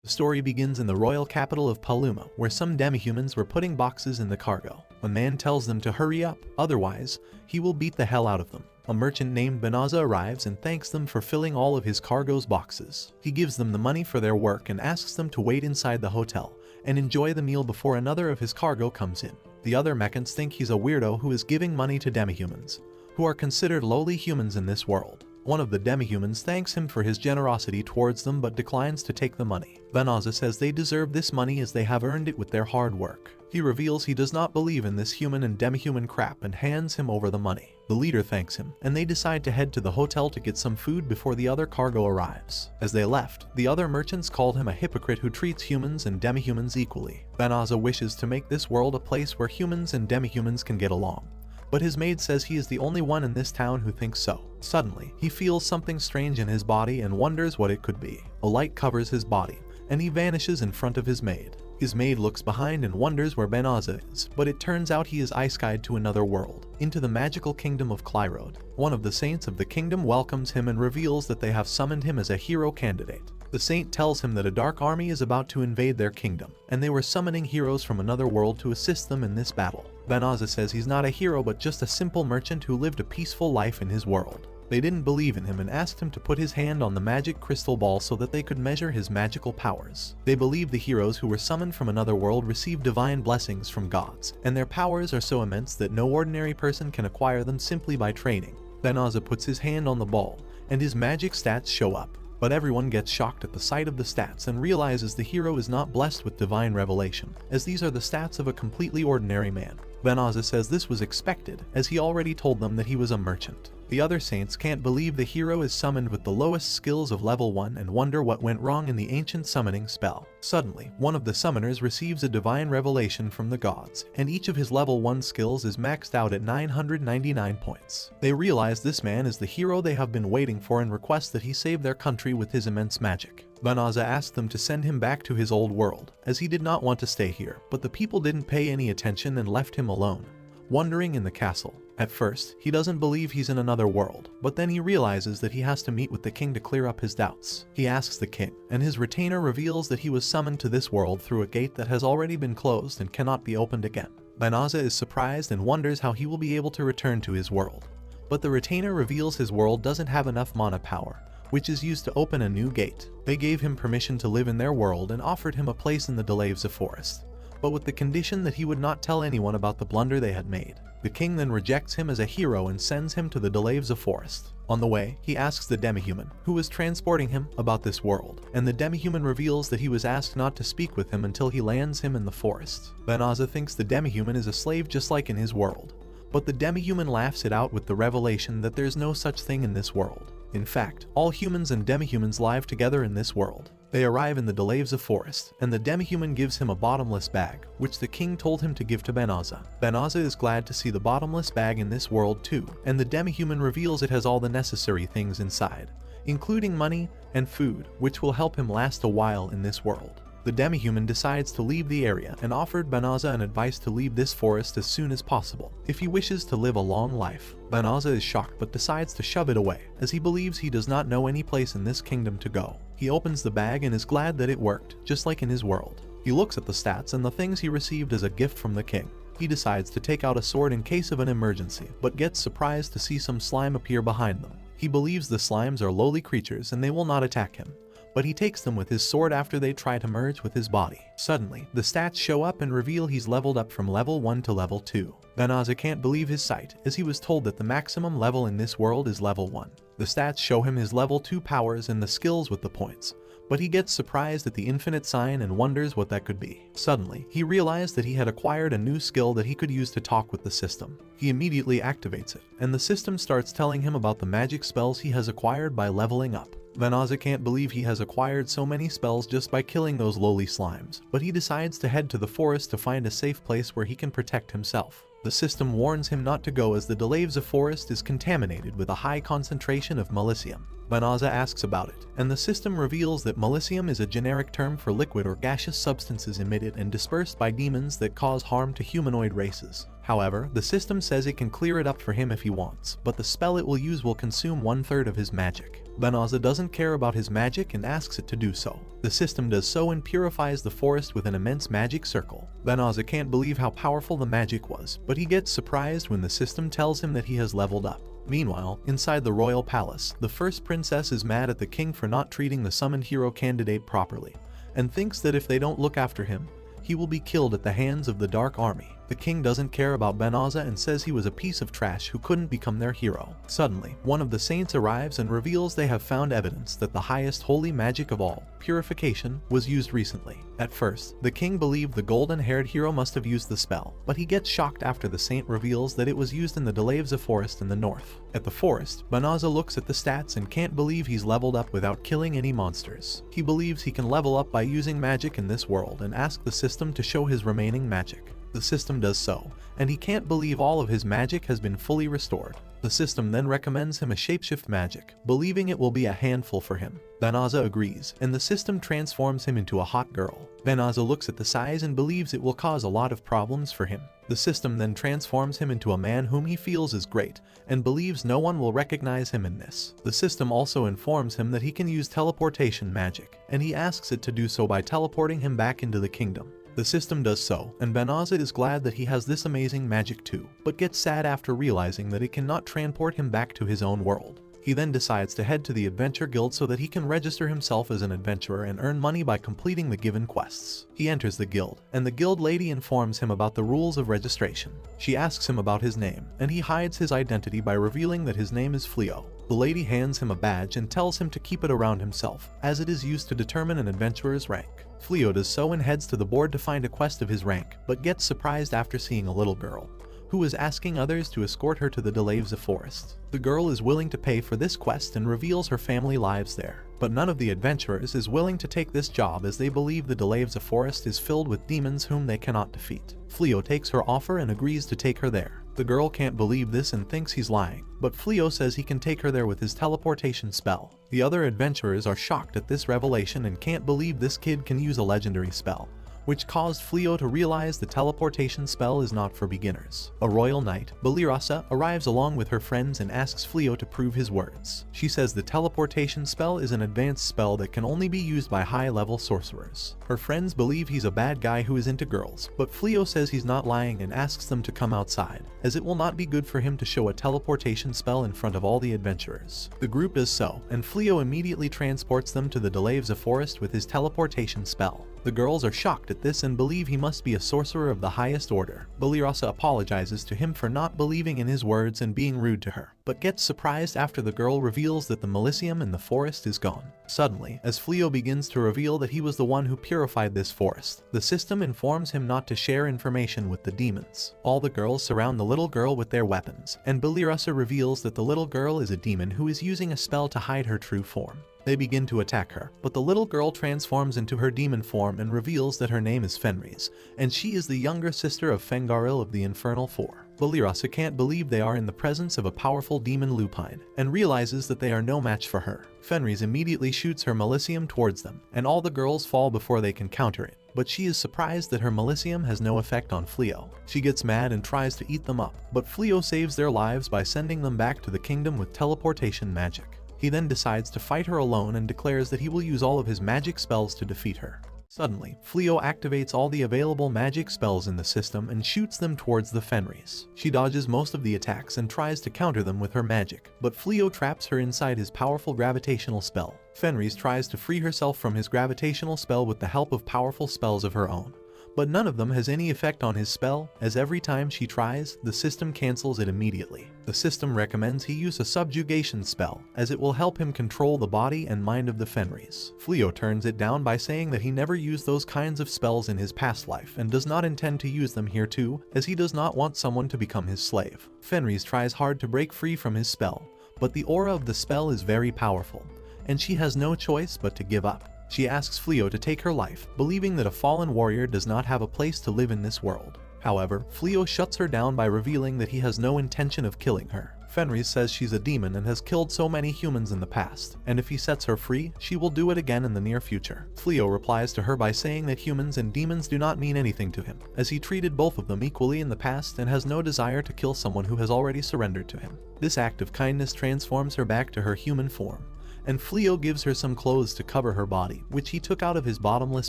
The story begins in the royal capital of Paluma, where some demihumans were putting boxes in the cargo. A man tells them to hurry up, otherwise, he will beat the hell out of them. A merchant named Banished arrives and thanks them for filling all of his cargo's boxes. He gives them the money for their work and asks them to wait inside the hotel and enjoy the meal before another of his cargo comes in. The other mechans think he's a weirdo who is giving money to demihumans, who are considered lowly humans in this world. One of the demihumans thanks him for his generosity towards them but declines to take the money. Banished says they deserve this money as they have earned it with their hard work. He reveals he does not believe in this human and demihuman crap and hands him over the money. The leader thanks him, and they decide to head to the hotel to get some food before the other cargo arrives. As they left, the other merchants called him a hypocrite who treats humans and demihumans equally. Banished wishes to make this world a place where humans and demihumans can get along, but his maid says he is the only one in this town who thinks so. Suddenly, he feels something strange in his body and wonders what it could be. A light covers his body, and he vanishes in front of his maid. His maid looks behind and wonders where Banished is, but it turns out he is Isekai'd to another world, into the magical kingdom of Clyrode. One of the saints of the kingdom welcomes him and reveals that they have summoned him as a hero candidate. The saint tells him that a dark army is about to invade their kingdom, and they were summoning heroes from another world to assist them in this battle. Banished says he's not a hero but just a simple merchant who lived a peaceful life in his world. They didn't believe in him and asked him to put his hand on the magic crystal ball so that they could measure his magical powers. They believe the heroes who were summoned from another world receive divine blessings from gods, and their powers are so immense that no ordinary person can acquire them simply by training. Banished puts his hand on the ball, and his magic stats show up. But everyone gets shocked at the sight of the stats and realizes the hero is not blessed with divine revelation, as these are the stats of a completely ordinary man. Banished says this was expected, as he already told them that he was a merchant. The other saints can't believe the hero is summoned with the lowest skills of level 1 and wonder what went wrong in the ancient summoning spell. Suddenly, one of the summoners receives a divine revelation from the gods, and each of his level 1 skills is maxed out at 999 points. They realize this man is the hero they have been waiting for and request that he save their country with his immense magic. Banished asked them to send him back to his old world, as he did not want to stay here, but the people didn't pay any attention and left him alone, wandering in the castle. At first, he doesn't believe he's in another world, but then he realizes that he has to meet with the king to clear up his doubts. He asks the king, and his retainer reveals that he was summoned to this world through a gate that has already been closed and cannot be opened again. Banished is surprised and wonders how he will be able to return to his world. But the retainer reveals his world doesn't have enough mana power, which is used to open a new gate. They gave him permission to live in their world and offered him a place in the Lvl1 forest, but with the condition that he would not tell anyone about the blunder they had made. The king then rejects him as a hero and sends him to the Lvl1 forest. On the way, he asks the demihuman, who was transporting him, about this world, and the demihuman reveals that he was asked not to speak with him until he lands him in the forest. Banished thinks the demihuman is a slave just like in his world, but the demihuman laughs it out with the revelation that there's no such thing in this world. In fact, all humans and demihumans live together in this world. They arrive in the Lvl1 forest, and the demihuman gives him a bottomless bag, which the king told him to give to Banished. Banished is glad to see the bottomless bag in this world too, and the demihuman reveals it has all the necessary things inside, including money and food, which will help him last a while in this world. The demihuman decides to leave the area and offered Banished an advice to leave this forest as soon as possible, if he wishes to live a long life. Banished is shocked but decides to shove it away, as he believes he does not know any place in this kingdom to go. He opens the bag and is glad that it worked, just like in his world. He looks at the stats and the things he received as a gift from the king. He decides to take out a sword in case of an emergency, but gets surprised to see some slime appear behind them. He believes the slimes are lowly creatures and they will not attack him, but he takes them with his sword after they try to merge with his body. Suddenly, the stats show up and reveal he's leveled up from level 1 to level 2. Banished can't believe his sight, as he was told that the maximum level in this world is level 1. The stats show him his level 2 powers and the skills with the points, but he gets surprised at the infinite sign and wonders what that could be. Suddenly, he realized that he had acquired a new skill that he could use to talk with the system. He immediately activates it, and the system starts telling him about the magic spells he has acquired by leveling up. Banished can't believe he has acquired so many spells just by killing those lowly slimes, but he decides to head to the forest to find a safe place where he can protect himself. The system warns him not to go as the Lvl1 forest is contaminated with a high concentration of malicium. Banaza asks about it, and the system reveals that malicium is a generic term for liquid or gaseous substances emitted and dispersed by demons that cause harm to humanoid races. However, the system says it can clear it up for him if he wants, but the spell it will use will consume 1/3 of his magic. Banaza doesn't care about his magic and asks it to do so. The system does so and purifies the forest with an immense magic circle. Banaza can't believe how powerful the magic was, but he gets surprised when the system tells him that he has leveled up. Meanwhile, inside the royal palace, the first princess is mad at the king for not treating the summoned hero candidate properly, and thinks that if they don't look after him, he will be killed at the hands of the Dark Army. The king doesn't care about Banaza and says he was a piece of trash who couldn't become their hero. Suddenly, one of the saints arrives and reveals they have found evidence that the highest holy magic of all, Purification, was used recently. At first, the king believed the golden-haired hero must have used the spell, but he gets shocked after the saint reveals that it was used in the Lvl1 forest in the north. At the forest, Banaza looks at the stats and can't believe he's leveled up without killing any monsters. He believes he can level up by using magic in this world and asks the system to show his remaining magic. The system does so, and he can't believe all of his magic has been fully restored. The system then recommends him a shapeshift magic, believing it will be a handful for him. Banaza agrees, and the system transforms him into a hot girl. Banaza looks at the size and believes it will cause a lot of problems for him. The system then transforms him into a man whom he feels is great, and believes no one will recognize him in this. The system also informs him that he can use teleportation magic, and he asks it to do so by teleporting him back into the kingdom. The system does so, and Banaza is glad that he has this amazing magic too, but gets sad after realizing that it cannot transport him back to his own world. He then decides to head to the Adventure Guild so that he can register himself as an adventurer and earn money by completing the given quests. He enters the guild, and the guild lady informs him about the rules of registration. She asks him about his name, and he hides his identity by revealing that his name is Fleo. The lady hands him a badge and tells him to keep it around himself, as it is used to determine an adventurer's rank. Fleo does so and heads to the board to find a quest of his rank, but gets surprised after seeing a little girl, who is asking others to escort her to the Lvl1 forest. The girl is willing to pay for this quest and reveals her family lives there, but none of the adventurers is willing to take this job as they believe the Lvl1 forest is filled with demons whom they cannot defeat. Fleo takes her offer and agrees to take her there. The girl can't believe this and thinks he's lying, but Fleo says he can take her there with his teleportation spell. The other adventurers are shocked at this revelation and can't believe this kid can use a legendary spell, which caused Fleo to realize the teleportation spell is not for beginners. A royal knight, Balirasa, arrives along with her friends and asks Fleo to prove his words. She says the teleportation spell is an advanced spell that can only be used by high-level sorcerers. Her friends believe he's a bad guy who is into girls, but Fleo says he's not lying and asks them to come outside, as it will not be good for him to show a teleportation spell in front of all the adventurers. The group does so, and Fleo immediately transports them to the Lvl1 forest with his teleportation spell. The girls are shocked at this and believe he must be a sorcerer of the highest order. Balirasa apologizes to him for not believing in his words and being rude to her, but gets surprised after the girl reveals that the malicium in the forest is gone. Suddenly, as Fleo begins to reveal that he was the one who purified this forest, the system informs him not to share information with the demons. All the girls surround the little girl with their weapons, and Balirasa reveals that the little girl is a demon who is using a spell to hide her true form. They begin to attack her, but the little girl transforms into her demon form and reveals that her name is Fenri's, and she is the younger sister of Fengaril of the Infernal Four. Balirasa can't believe they are in the presence of a powerful demon lupine, and realizes that they are no match for her. Fenris immediately shoots her malicium towards them, and all the girls fall before they can counter it. But she is surprised that her malicium has no effect on Fleo. She gets mad and tries to eat them up, but Fleo saves their lives by sending them back to the kingdom with teleportation magic. He then decides to fight her alone and declares that he will use all of his magic spells to defeat her. Suddenly, Fleo activates all the available magic spells in the system and shoots them towards the Fenris. She dodges most of the attacks and tries to counter them with her magic, but Fleo traps her inside his powerful gravitational spell. Fenris tries to free herself from his gravitational spell with the help of powerful spells of her own, but none of them has any effect on his spell, as every time she tries, the system cancels it immediately. The system recommends he use a subjugation spell, as it will help him control the body and mind of the Fenris. Fleo turns it down by saying that he never used those kinds of spells in his past life and does not intend to use them here too, as he does not want someone to become his slave. Fenris tries hard to break free from his spell, but the aura of the spell is very powerful, and she has no choice but to give up. She asks Fleo to take her life, believing that a fallen warrior does not have a place to live in this world. However, Fleo shuts her down by revealing that he has no intention of killing her. Fenri says she's a demon and has killed so many humans in the past, and if he sets her free, she will do it again in the near future. Lvl1 replies to her by saying that humans and demons do not mean anything to him, as he treated both of them equally in the past and has no desire to kill someone who has already surrendered to him. This act of kindness transforms her back to her human form, and Lvl1 gives her some clothes to cover her body, which he took out of his bottomless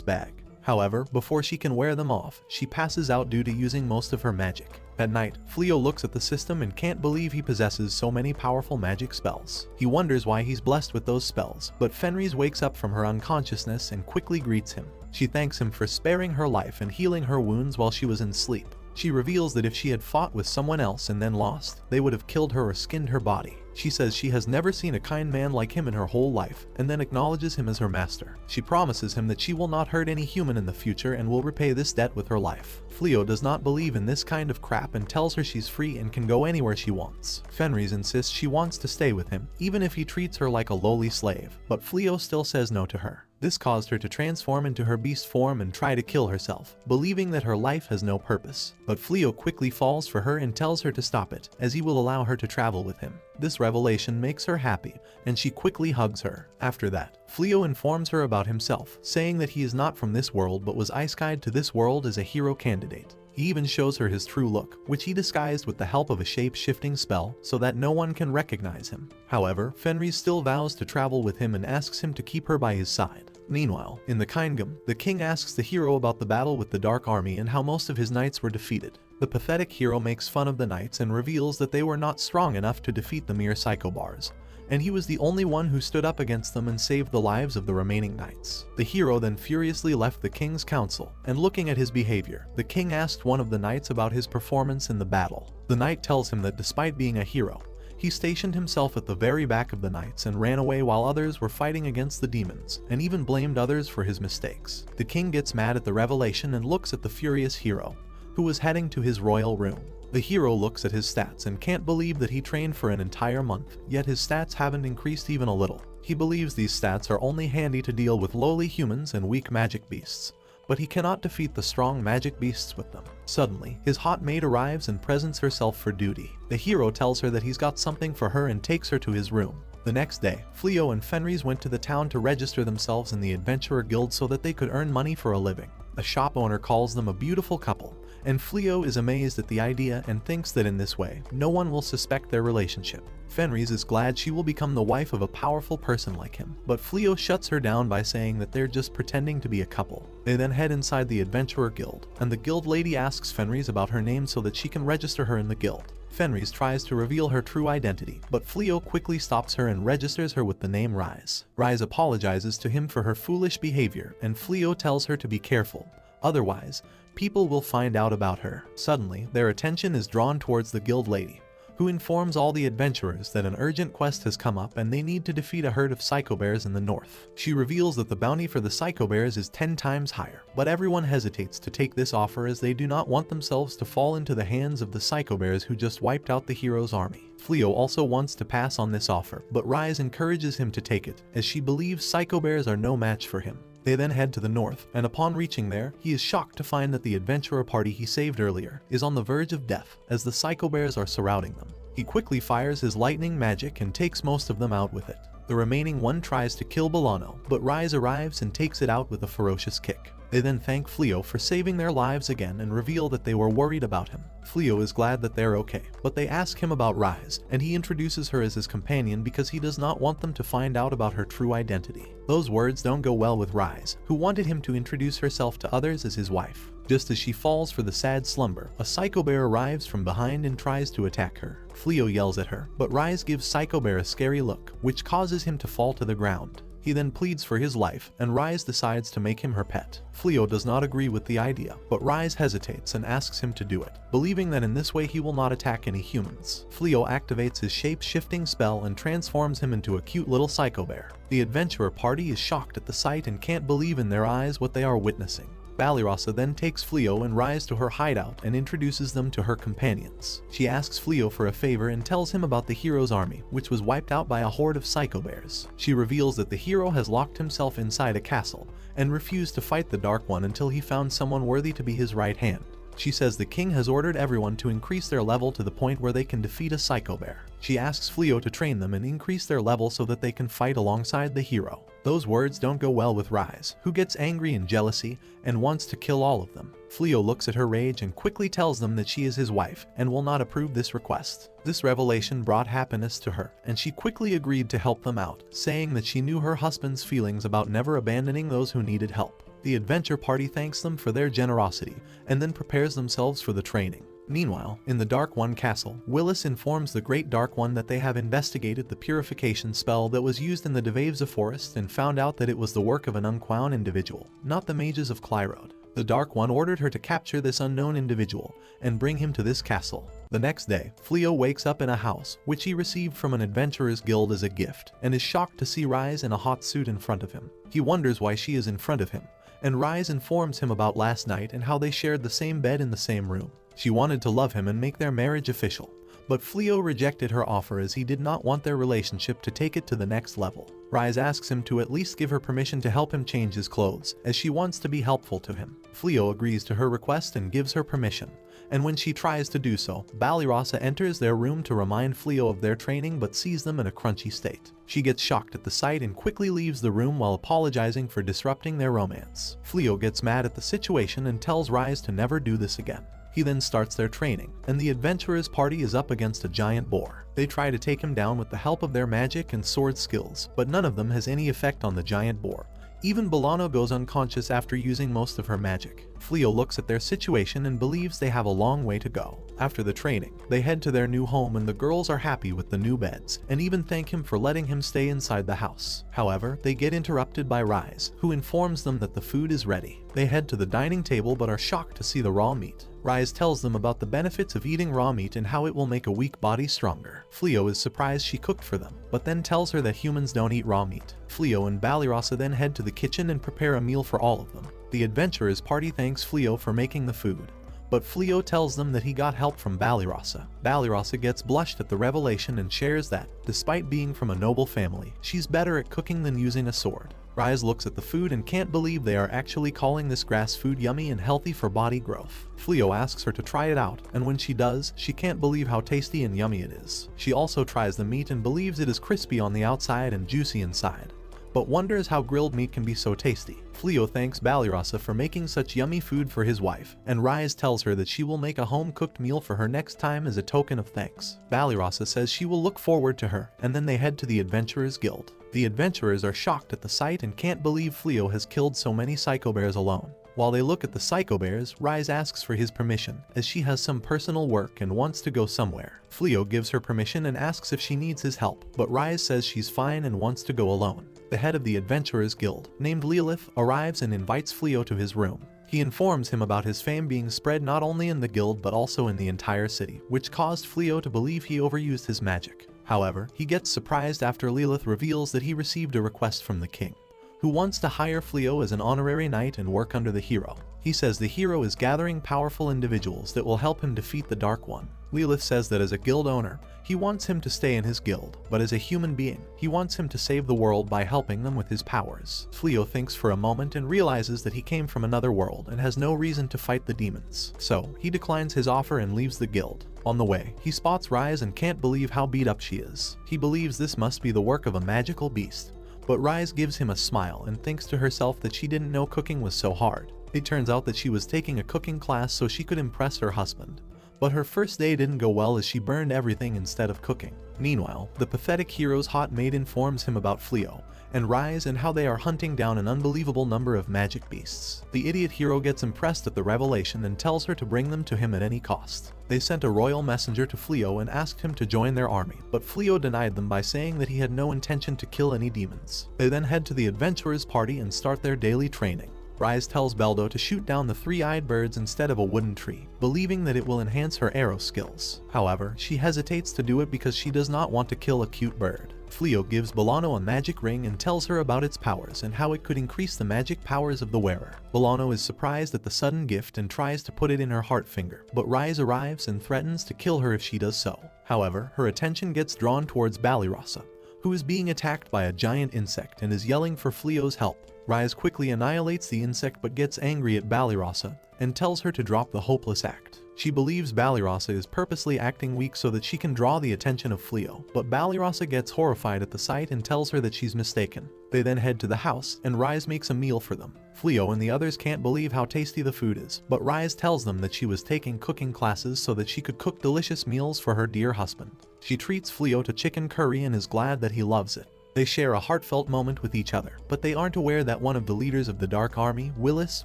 bag. However, before she can wear them off, she passes out due to using most of her magic. At night, Lvl1 looks at the system and can't believe he possesses so many powerful magic spells. He wonders why he's blessed with those spells, but Fenri wakes up from her unconsciousness and quickly greets him. She thanks him for sparing her life and healing her wounds while she was in sleep. She reveals that if she had fought with someone else and then lost, they would have killed her or skinned her body. She says she has never seen a kind man like him in her whole life, and then acknowledges him as her master. She promises him that she will not hurt any human in the future and will repay this debt with her life. Lvl1 does not believe in this kind of crap and tells her she's free and can go anywhere she wants. Fenri insists she wants to stay with him, even if he treats her like a lowly slave, but Lvl1 still says no to her. This caused her to transform into her beast form and try to kill herself, believing that her life has no purpose. But Lvl1 quickly falls for her and tells her to stop it, as he will allow her to travel with him. This revelation makes her happy, and she quickly hugs her. After that, Lvl1 informs her about himself, saying that he is not from this world but was Isekai'd to this world as a hero candidate. He even shows her his true look, which he disguised with the help of a shape-shifting spell so that no one can recognize him. However, Fenri still vows to travel with him and asks him to keep her by his side. Meanwhile, in the kingdom, the king asks the hero about the battle with the Dark Army and how most of his knights were defeated. The pathetic hero makes fun of the knights and reveals that they were not strong enough to defeat the mere psychobars, and he was the only one who stood up against them and saved the lives of the remaining knights. The hero then furiously left the king's council, and looking at his behavior, the king asked one of the knights about his performance in the battle. The knight tells him that despite being a hero, he stationed himself at the very back of the knights and ran away while others were fighting against the demons, and even blamed others for his mistakes. The king gets mad at the revelation and looks at the furious hero, who was heading to his royal room. The hero looks at his stats and can't believe that he trained for an entire month, yet his stats haven't increased even a little. He believes these stats are only handy to deal with lowly humans and weak magic beasts, but he cannot defeat the strong magic beasts with them. Suddenly, his hot maid arrives and presents herself for duty. The hero tells her that he's got something for her and takes her to his room. The next day, Lvl1 and Fenri went to the town to register themselves in the Adventurer Guild so that they could earn money for a living. A shop owner calls them a beautiful couple, and Lvl1 is amazed at the idea and thinks that in this way, no one will suspect their relationship. Fenri is glad she will become the wife of a powerful person like him, but Lvl1 shuts her down by saying that they're just pretending to be a couple. They then head inside the Adventurer Guild, and the guild lady asks Fenri about her name so that she can register her in the guild. Fenri tries to reveal her true identity, but Lvl1 quickly stops her and registers her with the name Rise. Rise apologizes to him for her foolish behavior, and Lvl1 tells her to be careful. Otherwise, people will find out about her. Suddenly, their attention is drawn towards the guild lady, who informs all the adventurers that an urgent quest has come up and they need to defeat a herd of psychobears in the north. She reveals that the bounty for the psychobears is 10 times higher, but everyone hesitates to take this offer as they do not want themselves to fall into the hands of the psychobears who just wiped out the hero's army. Lvl1 also wants to pass on this offer, but Rise encourages him to take it, as she believes psychobears are no match for him. They then head to the north, and upon reaching there, he is shocked to find that the adventurer party he saved earlier is on the verge of death, as the psychobears are surrounding them. He quickly fires his lightning magic and takes most of them out with it. The remaining one tries to kill Bolano, but Rise arrives and takes it out with a ferocious kick. They then thank Lvl1 for saving their lives again and reveal that they were worried about him. Lvl1 is glad that they're okay, but they ask him about Rise, and he introduces her as his companion because he does not want them to find out about her true identity. Those words don't go well with Rise, who wanted him to introduce herself to others as his wife. Just as she falls for the sad slumber, a psychobear arrives from behind and tries to attack her. Lvl1 yells at her, but Rise gives psychobear a scary look, which causes him to fall to the ground. He then pleads for his life, and Rise decides to make him her pet. Lvl1 does not agree with the idea, but Rise hesitates and asks him to do it, believing that in this way he will not attack any humans. Lvl1 activates his shape-shifting spell and transforms him into a cute little psychobear. The adventurer party is shocked at the sight and can't believe in their eyes what they are witnessing. Balirasa then takes Lvl1 and Rise to her hideout and introduces them to her companions. She asks Lvl1 for a favor and tells him about the hero's army, which was wiped out by a horde of psychobears. She reveals that the hero has locked himself inside a castle and refused to fight the Dark One until he found someone worthy to be his right hand. She says the king has ordered everyone to increase their level to the point where they can defeat a psycho bear. She asks Fleo to train them and increase their level so that they can fight alongside the hero. Those words don't go well with Rise, who gets angry and jealousy and wants to kill all of them. Fleo looks at her rage and quickly tells them that she is his wife and will not approve this request. This revelation brought happiness to her, and she quickly agreed to help them out, saying that she knew her husband's feelings about never abandoning those who needed help. The adventure party thanks them for their generosity and then prepares themselves for the training. Meanwhile, in the Dark One castle, Willis informs the Great Dark One that they have investigated the purification spell that was used in the defies forest and found out that it was the work of an unknown individual, not the mages of Clyrode. The Dark One ordered her to capture this unknown individual and bring him to this castle. The next day, Fleo wakes up in a house, which he received from an adventurer's guild as a gift, and is shocked to see Rise in a hot suit in front of him. He wonders why she is in front of him, and Rise informs him about last night and how they shared the same bed in the same room. She wanted to love him and make their marriage official, but Fleo rejected her offer as he did not want their relationship to take it to the next level. Rise asks him to at least give her permission to help him change his clothes, as she wants to be helpful to him. Fleo agrees to her request and gives her permission, and when she tries to do so, Banished enters their room to remind Fleo of their training but sees them in a crunchy state. She gets shocked at the sight and quickly leaves the room while apologizing for disrupting their romance. Fleo gets mad at the situation and tells Rise to never do this again. He then starts their training, and the adventurers' party is up against a giant boar. They try to take him down with the help of their magic and sword skills, but none of them has any effect on the giant boar. Even Bolano goes unconscious after using most of her magic. Fleo looks at their situation and believes they have a long way to go. After the training, they head to their new home and the girls are happy with the new beds, and even thank him for letting him stay inside the house. However, they get interrupted by Rise, who informs them that the food is ready. They head to the dining table but are shocked to see the raw meat. Rise tells them about the benefits of eating raw meat and how it will make a weak body stronger. Fleo is surprised she cooked for them, but then tells her that humans don't eat raw meat. Fleo and Banished then head to the kitchen and prepare a meal for all of them. The adventurers' party thanks Fleo for making the food, but Fleo tells them that he got help from Banished. Banished gets blushed at the revelation and shares that, despite being from a noble family, she's better at cooking than using a sword. Rise looks at the food and can't believe they are actually calling this grass food yummy and healthy for body growth. Fleo asks her to try it out, and when she does, she can't believe how tasty and yummy it is. She also tries the meat and believes it is crispy on the outside and juicy inside, but wonders how grilled meat can be so tasty. Fleo thanks Banished for making such yummy food for his wife, and Rise tells her that she will make a home-cooked meal for her next time as a token of thanks. Banished says she will look forward to her, and then they head to the Adventurers Guild. The adventurers are shocked at the sight and can't believe Fleo has killed so many psycho bears alone. While they look at the psycho bears, Rise asks for his permission, as she has some personal work and wants to go somewhere. Fleo gives her permission and asks if she needs his help, but Rise says she's fine and wants to go alone. The head of the Adventurers Guild, named Lvl1, arrives and invites Fleo to his room. He informs him about his fame being spread not only in the guild but also in the entire city, which caused Fleo to believe he overused his magic. However, he gets surprised after Lvl1 reveals that he received a request from the king, who wants to hire Fleo as an honorary knight and work under the hero. He says the hero is gathering powerful individuals that will help him defeat the Dark One. Lvl1 says that as a guild owner, he wants him to stay in his guild, but as a human being, he wants him to save the world by helping them with his powers. Fleo thinks for a moment and realizes that he came from another world and has no reason to fight the demons, so he declines his offer and leaves the guild. On the way, he spots Rise and can't believe how beat up she is. He believes this must be the work of a magical beast, but Rise gives him a smile and thinks to herself that she didn't know cooking was so hard. It turns out that she was taking a cooking class so she could impress her husband. But her first day didn't go well as she burned everything instead of cooking. Meanwhile, the pathetic hero's hot maid informs him about Fleo and Rise and how they are hunting down an unbelievable number of magic beasts. The idiot hero gets impressed at the revelation and tells her to bring them to him at any cost. They sent a royal messenger to Fleo and asked him to join their army, but Fleo denied them by saying that he had no intention to kill any demons. They then head to the adventurers' party and start their daily training. Rise tells Beldo to shoot down the three-eyed birds instead of a wooden tree, believing that it will enhance her arrow skills. However, she hesitates to do it because she does not want to kill a cute bird. Fleo gives Bolano a magic ring and tells her about its powers and how it could increase the magic powers of the wearer. Bolano is surprised at the sudden gift and tries to put it in her heart finger, but Rise arrives and threatens to kill her if she does so. However, her attention gets drawn towards Banished, who is being attacked by a giant insect and is yelling for Fleo's help. Rise quickly annihilates the insect but gets angry at Balirasa and tells her to drop the hopeless act. She believes Balirasa is purposely acting weak so that she can draw the attention of Fleo, but Balirasa gets horrified at the sight and tells her that she's mistaken. They then head to the house, and Rise makes a meal for them. Fleo and the others can't believe how tasty the food is, but Rise tells them that she was taking cooking classes so that she could cook delicious meals for her dear husband. She treats Fleo to chicken curry and is glad that he loves it. They share a heartfelt moment with each other, but they aren't aware that one of the leaders of the Dark Army, Willis,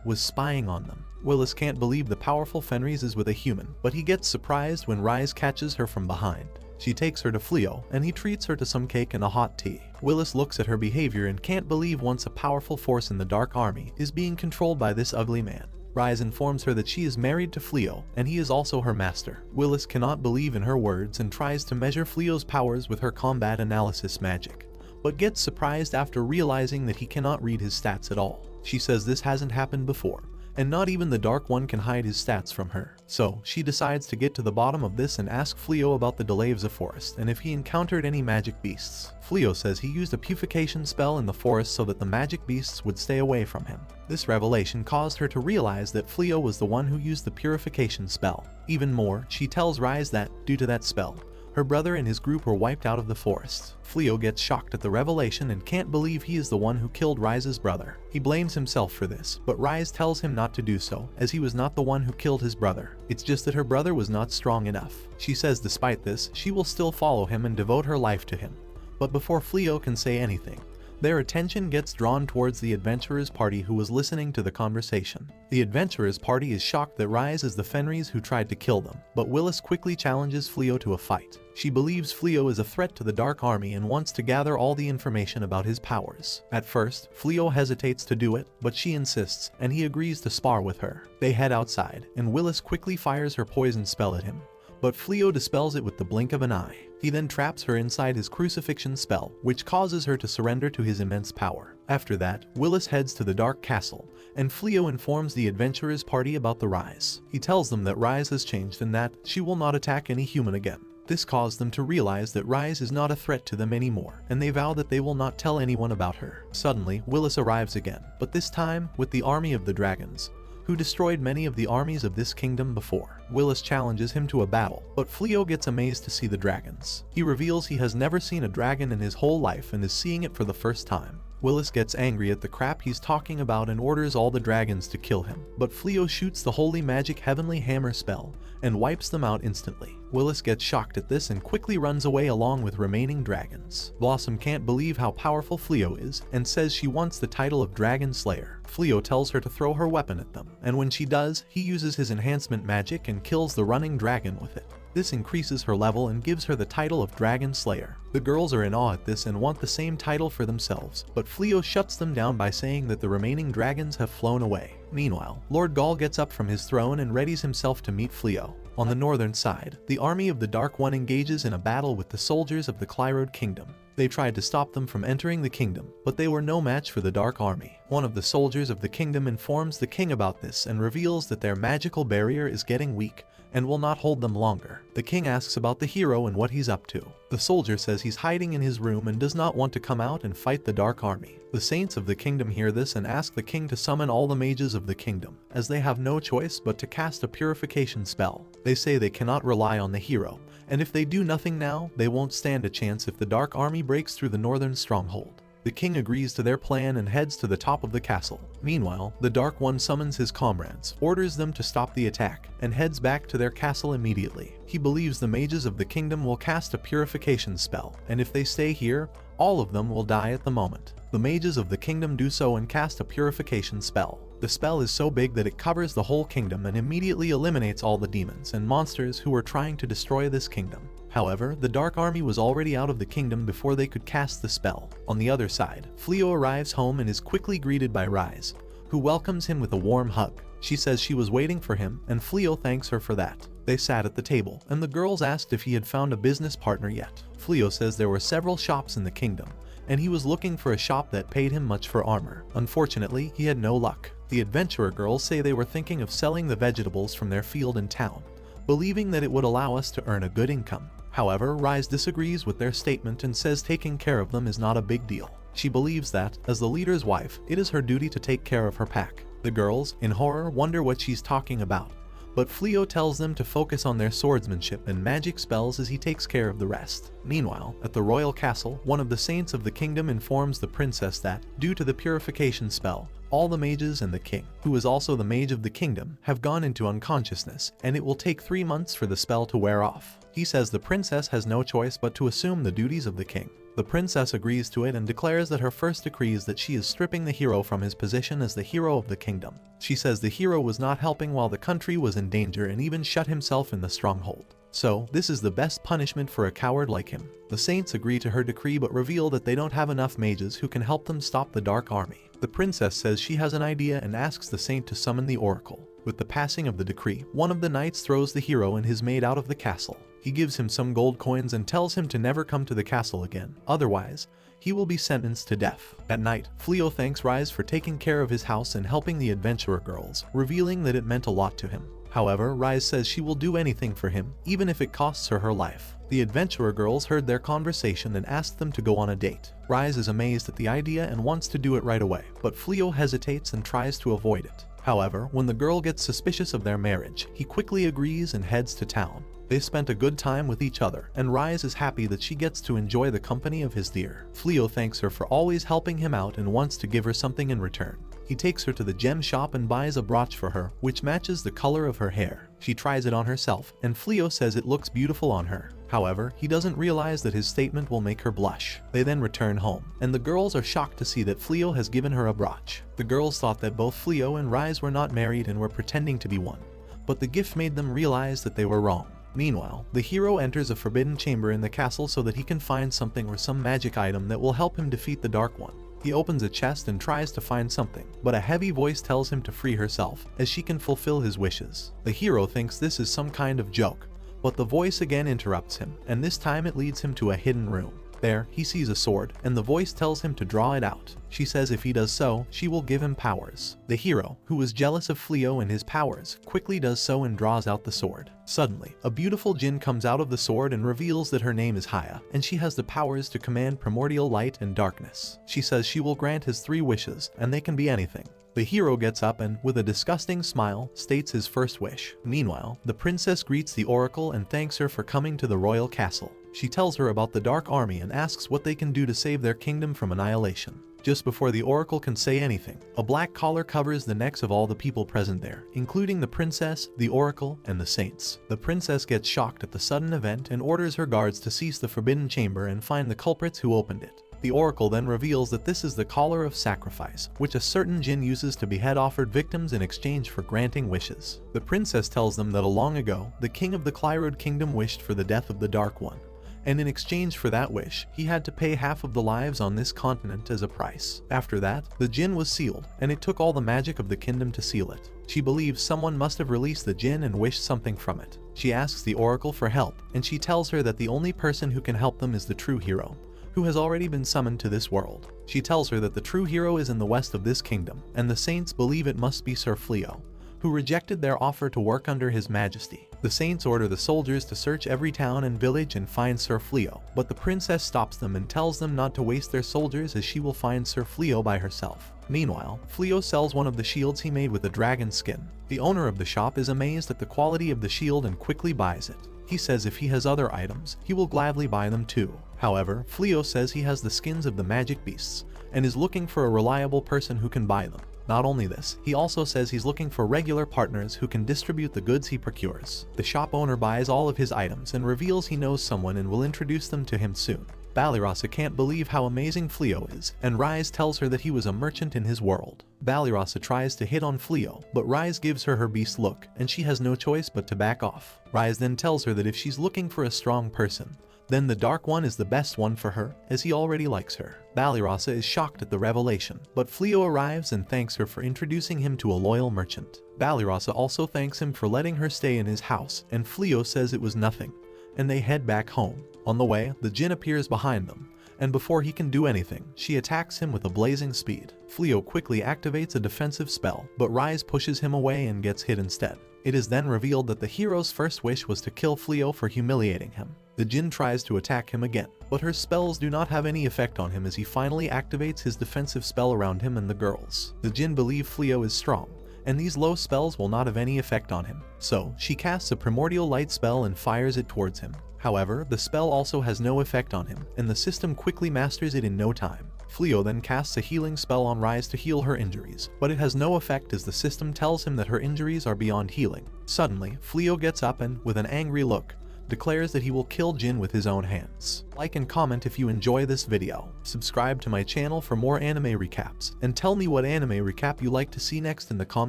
was spying on them. Willis can't believe the powerful Fenris is with a human, but he gets surprised when Rise catches her from behind. She takes her to Fleo, and he treats her to some cake and a hot tea. Willis looks at her behavior and can't believe once a powerful force in the Dark Army is being controlled by this ugly man. Rise informs her that she is married to Fleo, and he is also her master. Willis cannot believe in her words and tries to measure Fleo's powers with her combat analysis magic, but gets surprised after realizing that he cannot read his stats at all. She says this hasn't happened before, and not even the Dark One can hide his stats from her. So, she decides to get to the bottom of this and ask Fleo about the Lvl1 forest and if he encountered any magic beasts. Fleo says he used a purification spell in the forest so that the magic beasts would stay away from him. This revelation caused her to realize that Fleo was the one who used the purification spell. Even more, she tells Rise that, due to that spell, her brother and his group were wiped out of the forest. Fleo gets shocked at the revelation and can't believe he is the one who killed Rise's brother. He blames himself for this, but Rise tells him not to do so, as he was not the one who killed his brother. It's just that her brother was not strong enough. She says despite this, she will still follow him and devote her life to him. But before Fleo can say anything, their attention gets drawn towards the adventurers' party who was listening to the conversation. The adventurers' party is shocked that Rise is the Fenris who tried to kill them, but Willis quickly challenges Fleo to a fight. She believes Fleo is a threat to the Dark Army and wants to gather all the information about his powers. At first, Fleo hesitates to do it, but she insists, and he agrees to spar with her. They head outside, and Willis quickly fires her poison spell at him, but Fleo dispels it with the blink of an eye. He then traps her inside his crucifixion spell, which causes her to surrender to his immense power. After that, Willis heads to the Dark Castle, and Fleo informs the adventurers' party about the Rise. He tells them that Rise has changed and that she will not attack any human again. This caused them to realize that Rise is not a threat to them anymore, and they vow that they will not tell anyone about her. Suddenly, Willis arrives again, but this time with the army of the dragons, who destroyed many of the armies of this kingdom before. Willis challenges him to a battle, but Fleo gets amazed to see the dragons. He reveals he has never seen a dragon in his whole life and is seeing it for the first time. Willis gets angry at the crap he's talking about and orders all the dragons to kill him, but Fleo shoots the holy magic heavenly hammer spell and wipes them out instantly. Willis gets shocked at this and quickly runs away along with remaining dragons. Blossom can't believe how powerful Fleo is and says she wants the title of Dragon Slayer. Fleo tells her to throw her weapon at them, and when she does, he uses his enhancement magic and kills the running dragon with it. This increases her level and gives her the title of Dragon Slayer. The girls are in awe at this and want the same title for themselves, but Fleo shuts them down by saying that the remaining dragons have flown away. Meanwhile, Lord Gaul gets up from his throne and readies himself to meet Fleo. On the northern side, the army of the Dark One engages in a battle with the soldiers of the Clyrode Kingdom. They tried to stop them from entering the kingdom, but they were no match for the Dark Army. One of the soldiers of the kingdom informs the king about this and reveals that their magical barrier is getting weak and will not hold them longer. The king asks about the hero and what he's up to. The soldier says he's hiding in his room and does not want to come out and fight the Dark Army. The saints of the kingdom hear this and ask the king to summon all the mages of the kingdom, as they have no choice but to cast a purification spell. They say they cannot rely on the hero, and if they do nothing now, they won't stand a chance if the Dark Army breaks through the northern stronghold. The king agrees to their plan and heads to the top of the castle. Meanwhile, the Dark One summons his comrades, orders them to stop the attack, and heads back to their castle immediately. He believes the mages of the kingdom will cast a purification spell, and if they stay here, all of them will die at the moment. The mages of the kingdom do so and cast a purification spell. The spell is so big that it covers the whole kingdom and immediately eliminates all the demons and monsters who were trying to destroy this kingdom. However, the Dark Army was already out of the kingdom before they could cast the spell. On the other side, Fleo arrives home and is quickly greeted by Rise, who welcomes him with a warm hug. She says she was waiting for him, and Fleo thanks her for that. They sat at the table, and the girls asked if he had found a business partner yet. Fleo says there were several shops in the kingdom, and he was looking for a shop that paid him much for armor. Unfortunately, he had no luck. The adventurer girls say they were thinking of selling the vegetables from their field in town, believing that it would allow us to earn a good income. However, Rise disagrees with their statement and says taking care of them is not a big deal. She believes that, as the leader's wife, it is her duty to take care of her pack. The girls, in horror, wonder what she's talking about, but Fleo tells them to focus on their swordsmanship and magic spells as he takes care of the rest. Meanwhile, at the royal castle, one of the saints of the kingdom informs the princess that, due to the purification spell, all the mages and the king, who is also the mage of the kingdom, have gone into unconsciousness, and it will take 3 months for the spell to wear off. He says the princess has no choice but to assume the duties of the king. The princess agrees to it and declares that her first decree is that she is stripping the hero from his position as the hero of the kingdom. She says the hero was not helping while the country was in danger and even shut himself in the stronghold. So, this is the best punishment for a coward like him. The saints agree to her decree but reveal that they don't have enough mages who can help them stop the Dark Army. The princess says she has an idea and asks the saint to summon the oracle. With the passing of the decree, one of the knights throws the hero and his maid out of the castle. He gives him some gold coins and tells him to never come to the castle again, otherwise, he will be sentenced to death. At night, Fleo thanks Rise for taking care of his house and helping the adventurer girls, revealing that it meant a lot to him. However, Rise says she will do anything for him, even if it costs her her life. The adventurer girls heard their conversation and asked them to go on a date. Rise is amazed at the idea and wants to do it right away, but Fleo hesitates and tries to avoid it. However, when the girl gets suspicious of their marriage, he quickly agrees and heads to town. They spent a good time with each other, and Rise is happy that she gets to enjoy the company of his dear. Fleo thanks her for always helping him out and wants to give her something in return. He takes her to the gem shop and buys a brooch for her, which matches the color of her hair. She tries it on herself, and Fleo says it looks beautiful on her. However, he doesn't realize that his statement will make her blush. They then return home, and the girls are shocked to see that Fleo has given her a brooch. The girls thought that both Fleo and Rise were not married and were pretending to be one, but the gift made them realize that they were wrong. Meanwhile, the hero enters a forbidden chamber in the castle so that he can find something or some magic item that will help him defeat the Dark One. He opens a chest and tries to find something, but a heavy voice tells him to free herself, as she can fulfill his wishes. The hero thinks this is some kind of joke, but the voice again interrupts him, and this time it leads him to a hidden room. There, he sees a sword, and the voice tells him to draw it out. She says if he does so, she will give him powers. The hero, who was jealous of Fleo and his powers, quickly does so and draws out the sword. Suddenly, a beautiful djinn comes out of the sword and reveals that her name is Haya, and she has the powers to command primordial light and darkness. She says she will grant his 3 wishes, and they can be anything. The hero gets up and, with a disgusting smile, states his first wish. Meanwhile, the princess greets the oracle and thanks her for coming to the royal castle. She tells her about the Dark Army and asks what they can do to save their kingdom from annihilation. Just before the oracle can say anything, a black collar covers the necks of all the people present there, including the princess, the oracle, and the saints. The princess gets shocked at the sudden event and orders her guards to seize the forbidden chamber and find the culprits who opened it. The oracle then reveals that this is the collar of sacrifice, which a certain djinn uses to behead offered victims in exchange for granting wishes. The princess tells them that long ago, the king of the Clyrod kingdom wished for the death of the Dark One, and in exchange for that wish, he had to pay half of the lives on this continent as a price. After that, the djinn was sealed, and it took all the magic of the kingdom to seal it. She believes someone must have released the djinn and wished something from it. She asks the oracle for help, and she tells her that the only person who can help them is the true hero, who has already been summoned to this world. She tells her that the true hero is in the west of this kingdom, and the saints believe it must be Sir Fleo, who rejected their offer to work under his majesty. The saints order the soldiers to search every town and village and find Sir Fleo, but the princess stops them and tells them not to waste their soldiers as she will find Sir Fleo by herself. Meanwhile, Fleo sells one of the shields he made with a dragon skin. The owner of the shop is amazed at the quality of the shield and quickly buys it. He says if he has other items, he will gladly buy them too. However, Fleo says he has the skins of the magic beasts, and is looking for a reliable person who can buy them. Not only this, he also says he's looking for regular partners who can distribute the goods he procures. The shop owner buys all of his items and reveals he knows someone and will introduce them to him soon. Balirasa can't believe how amazing Fleo is, and Rise tells her that he was a merchant in his world. Balirasa tries to hit on Fleo, but Rise gives her beast look, and she has no choice but to back off. Rise then tells her that if she's looking for a strong person, then the Dark One is the best one for her, as he already likes her. Balirasa is shocked at the revelation, but Fleo arrives and thanks her for introducing him to a loyal merchant. Balirasa also thanks him for letting her stay in his house, and Fleo says it was nothing, and they head back home. On the way, the djinn appears behind them, and before he can do anything, she attacks him with a blazing speed. Fleo quickly activates a defensive spell, but Rise pushes him away and gets hit instead. It is then revealed that the hero's first wish was to kill Fleo for humiliating him. The Jinn tries to attack him again, but her spells do not have any effect on him as he finally activates his defensive spell around him and the girls. The Jinn believe Fleo is strong, and these low spells will not have any effect on him. So, she casts a primordial light spell and fires it towards him. However, the spell also has no effect on him, and the system quickly masters it in no time. Fleo then casts a healing spell on Rise to heal her injuries, but it has no effect as the system tells him that her injuries are beyond healing. Suddenly, Fleo gets up and, with an angry look, declares that he will kill Jinn with his own hands. Like and comment if you enjoy this video, subscribe to my channel for more anime recaps, and tell me what anime recap you like to see next in the comments.